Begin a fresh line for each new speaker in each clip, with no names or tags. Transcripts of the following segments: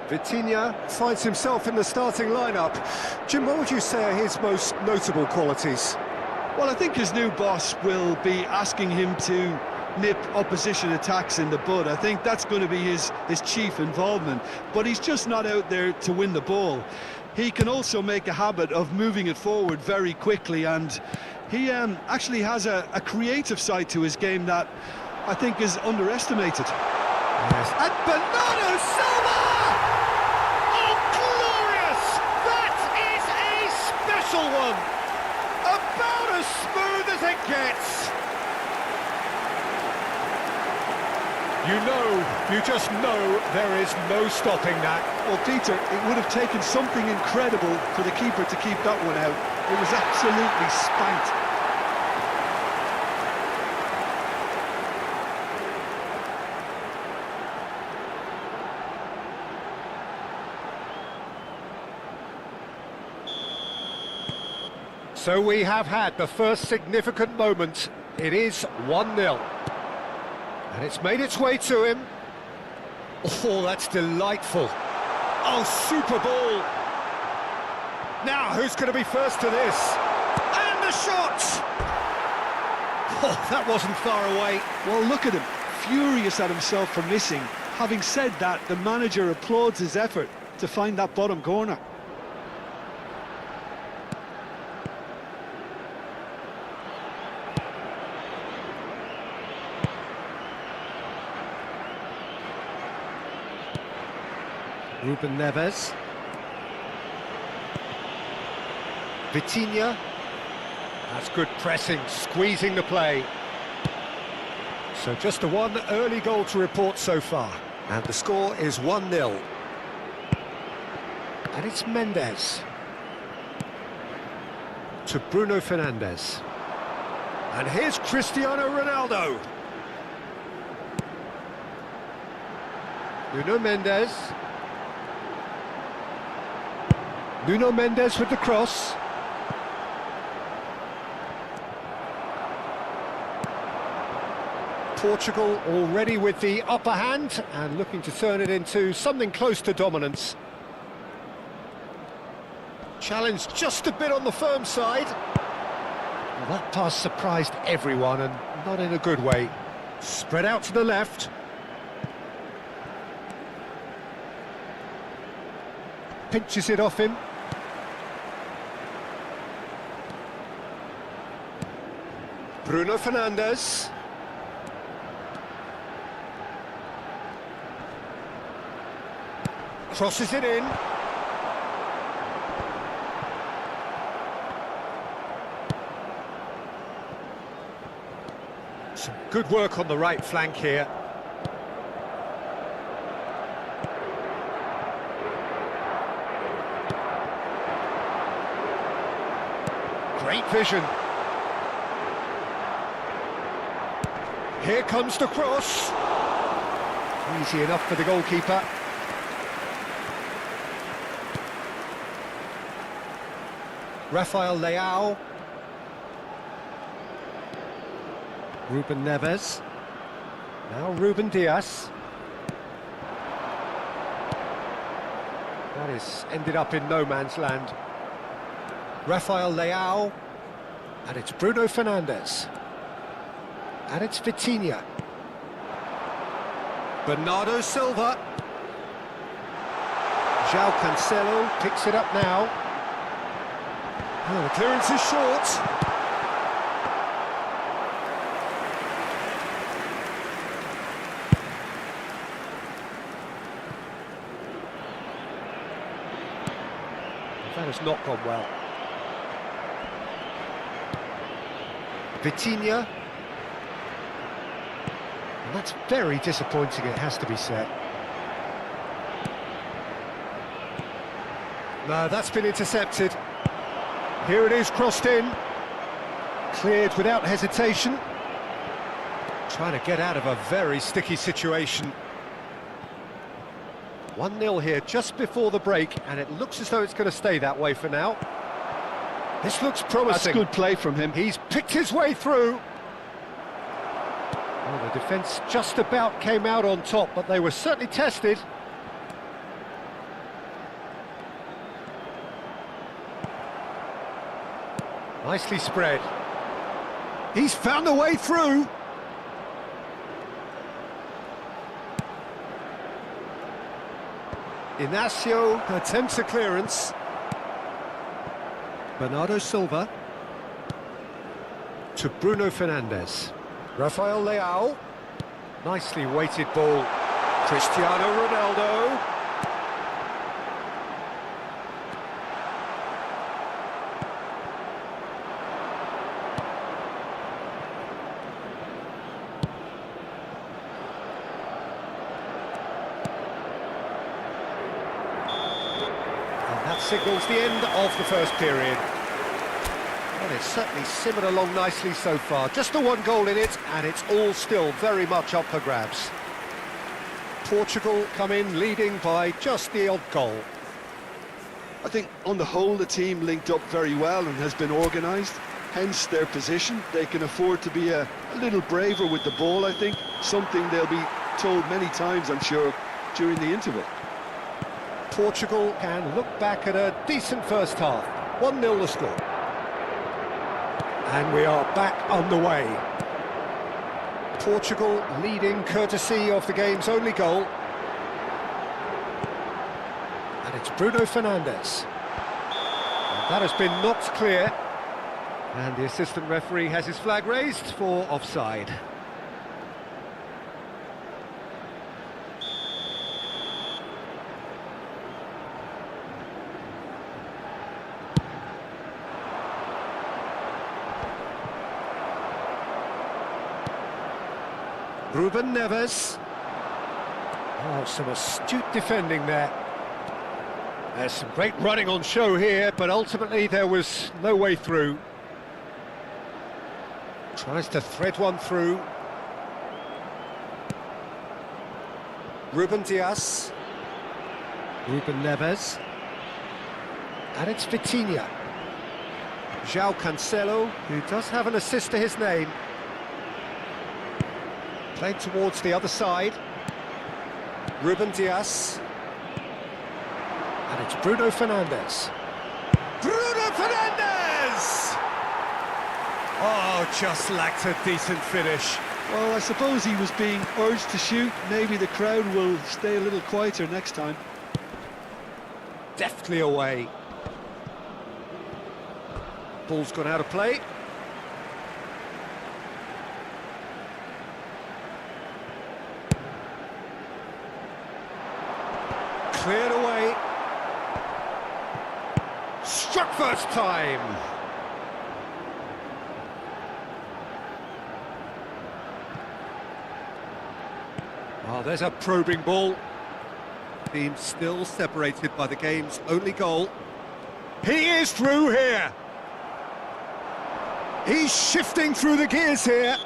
Vitinha finds himself in the starting lineup. Jim, what would you say are his most notable qualities?
Well, I think his new boss will be asking him to nip opposition attacks in the bud. I think that's going to be his chief involvement. But he's just not out there to win the ball. He can also make a habit of moving it forward very quickly, and he actually has a creative side to his game that I think is underestimated.
Yes. And Bernardo Silva!
Oh, glorious! That is a special one! About as smooth as it gets!
You just know there is no stopping that.
Well, Peter, it would have taken something incredible for the keeper to keep that one out. It was absolutely spanked.
So we have had the first significant moment. It is 1-0. And it's made its way to him. Oh, that's delightful. Oh, super ball. Now, who's going to be first to this? And the shot! Oh, that wasn't far away.
Well, look at him, furious at himself for missing. Having said that, the manager applauds his effort to find that bottom corner.
Ruben Neves. Vitinha. That's good pressing, squeezing the play. So just the one early goal to report so far. And the score is 1-0. And it's Mendes. To Bruno Fernandes. And here's Cristiano Ronaldo. Nuno Mendes. Nuno Mendes with the cross. Portugal already with the upper hand and looking to turn it into something close to dominance. Challenge just a bit on the firm side. Well, that pass surprised everyone and not in a good way. Spread out to the left. Pinches it off him. Bruno Fernandes. Crosses it in. Some good work on the right flank here. Great vision. Here comes the cross. Easy enough for the goalkeeper. Rafael Leao. Ruben Neves. Now Ruben Dias. That is ended up in no man's land. Rafael Leao. And it's Bruno Fernandes. And it's Vitinha. Bernardo Silva. João Cancelo picks it up now. Oh, the clearance is short. That has not gone well. Vitinha. And that's very disappointing, it has to be said. No, that's been intercepted. Here it is, crossed in. Cleared without hesitation. Trying to get out of a very sticky situation. 1-0 here just before the break, and it looks as though it's going to stay that way for now. This looks promising.
That's good play from him.
He's picked his way through. Well, the defence just about came out on top, but they were certainly tested. Nicely spread. He's found a way through. Inacio attempts a clearance. Bernardo Silva to Bruno Fernandes. Rafael Leao. Nicely weighted ball. Cristiano Ronaldo. That signals the end of the first period. Well, it's certainly simmered along nicely so far. Just the one goal in it, and it's all still very much up for grabs. Portugal come in leading by just the odd goal.
I think on the whole the team linked up very well and has been organised, hence their position. They can afford to be a little braver with the ball, I think, something they'll be told many times, I'm sure, during the interval.
Portugal can look back at a decent first half. 1-0 the score. And we are back underway. Portugal leading courtesy of the game's only goal. And it's Bruno Fernandes. And that has been knocked clear. And the assistant referee has his flag raised for offside. Ruben Neves. Oh, some astute defending there. There's some great running on show here, but ultimately there was no way through. Tries to thread one through. Ruben Dias. Ruben Neves. And it's Vitinha. João Cancelo, who does have an assist to his name. Played towards the other side. Ruben Dias. And it's Bruno Fernandes. Bruno Fernandes! Oh, just lacked a decent finish.
Well, I suppose he was being urged to shoot. Maybe the crowd will stay a little quieter next time.
Deftly away. Ball's gone out of play. Cleared away. Struck first time. Oh, there's a probing ball. Team still separated by the game's only goal. He is through here. He's shifting through the gears here.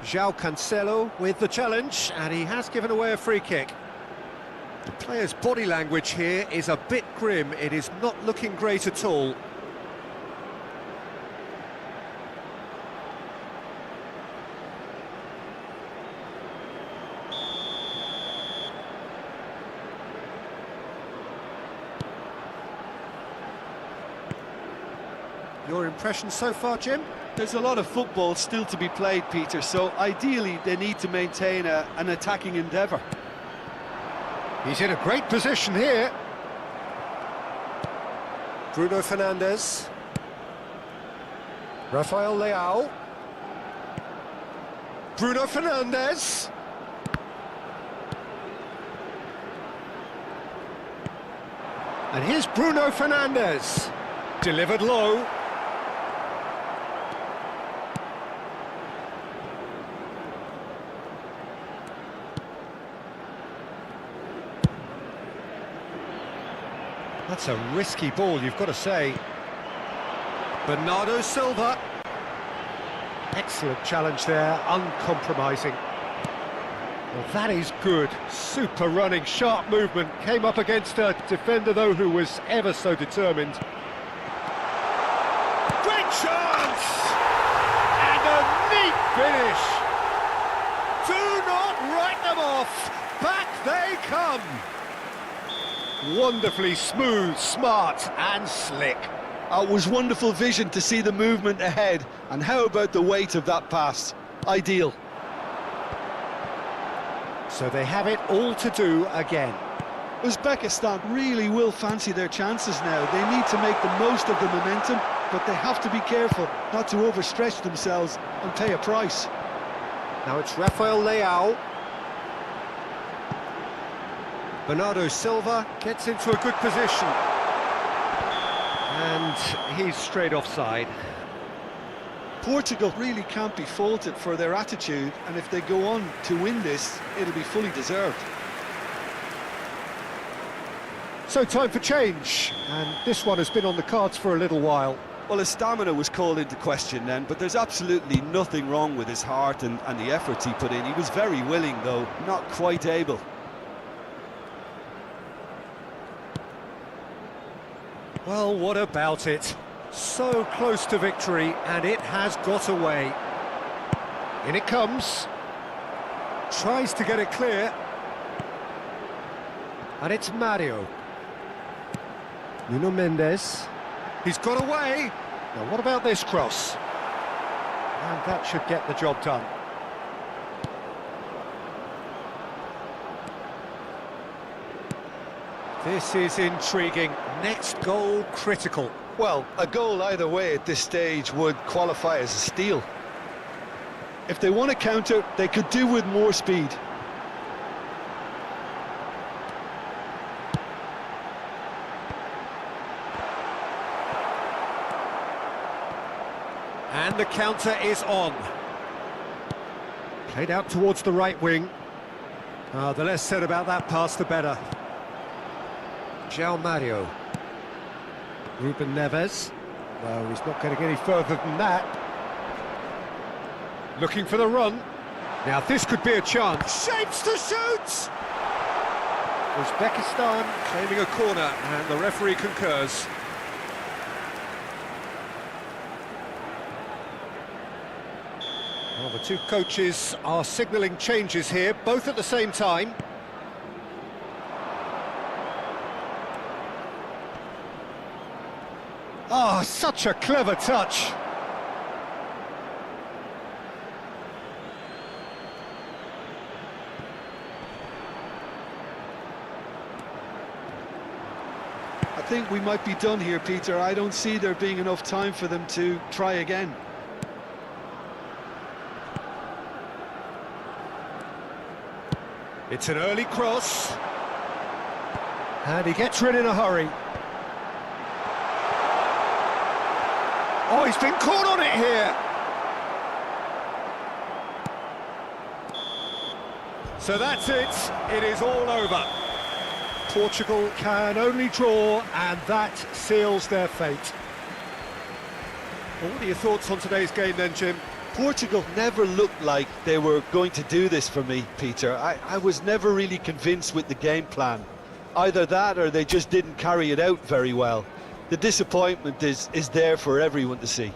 João Cancelo with the challenge, and he has given away a free kick. The player's body language here is a bit grim. It is not looking great at all. Your impression so far, Jim?
There's a lot of football still to be played, Peter, so ideally they need to maintain an attacking endeavour.
He's in a great position here. Bruno Fernandes. Rafael Leao. Bruno Fernandes. And here's Bruno Fernandes. Delivered low. That's a risky ball, you've got to say. Bernardo Silva. Excellent challenge there, uncompromising. Well, that is good. Super running, sharp movement. Came up against a defender, though, who was ever so determined. Great chance! And a neat finish. Do not write them off. Back they come. Wonderfully smooth, smart and slick.
It was wonderful vision to see the movement ahead, and how about the weight of that pass? Ideal.
So they have it all to do again.
Uzbekistan really will fancy their chances now. They need to make the most of the momentum, but they have to be careful not to overstretch themselves and pay a price.
Now it's Rafael Leao. Bernardo Silva gets into a good position. And he's straight offside.
Portugal really can't be faulted for their attitude, and if they go on to win this, it'll be fully deserved.
So time for change, and this one has been on the cards for a little while.
Well, his stamina was called into question then, but there's absolutely nothing wrong with his heart and the efforts he put in. He was very willing, though, not quite able.
Well, what about it? So close to victory, and it has got away. In it comes. Tries to get it clear. And it's Mario. Nuno Mendes. He's got away. Now, what about this cross? And that should get the job done. This is intriguing. Next goal critical.
Well, a goal either way at this stage would qualify as a steal. If they want to counter, they could do with more speed.
And the counter is on. Played out towards the right wing. The less said about that pass, the better. João Mario. Ruben Neves. No, he's not getting any further than that. Looking for the run. Now this could be a chance. Shapes to shoot! Uzbekistan claiming a corner, and the referee concurs. Well, the two coaches are signalling changes here, both at the same time. Oh, such a clever touch.
I think we might be done here, Peter. I don't see there being enough time for them to try again.
It's an early cross. And he gets rid in a hurry. Oh, he's been caught on it here. So that's it. It is all over. Portugal can only draw, and that seals their fate. Well, what are your thoughts on today's game then, Jim?
Portugal never looked like they were going to do this for me, Peter. I was never really convinced with the game plan. Either that or they just didn't carry it out very well. The disappointment is there for everyone to see.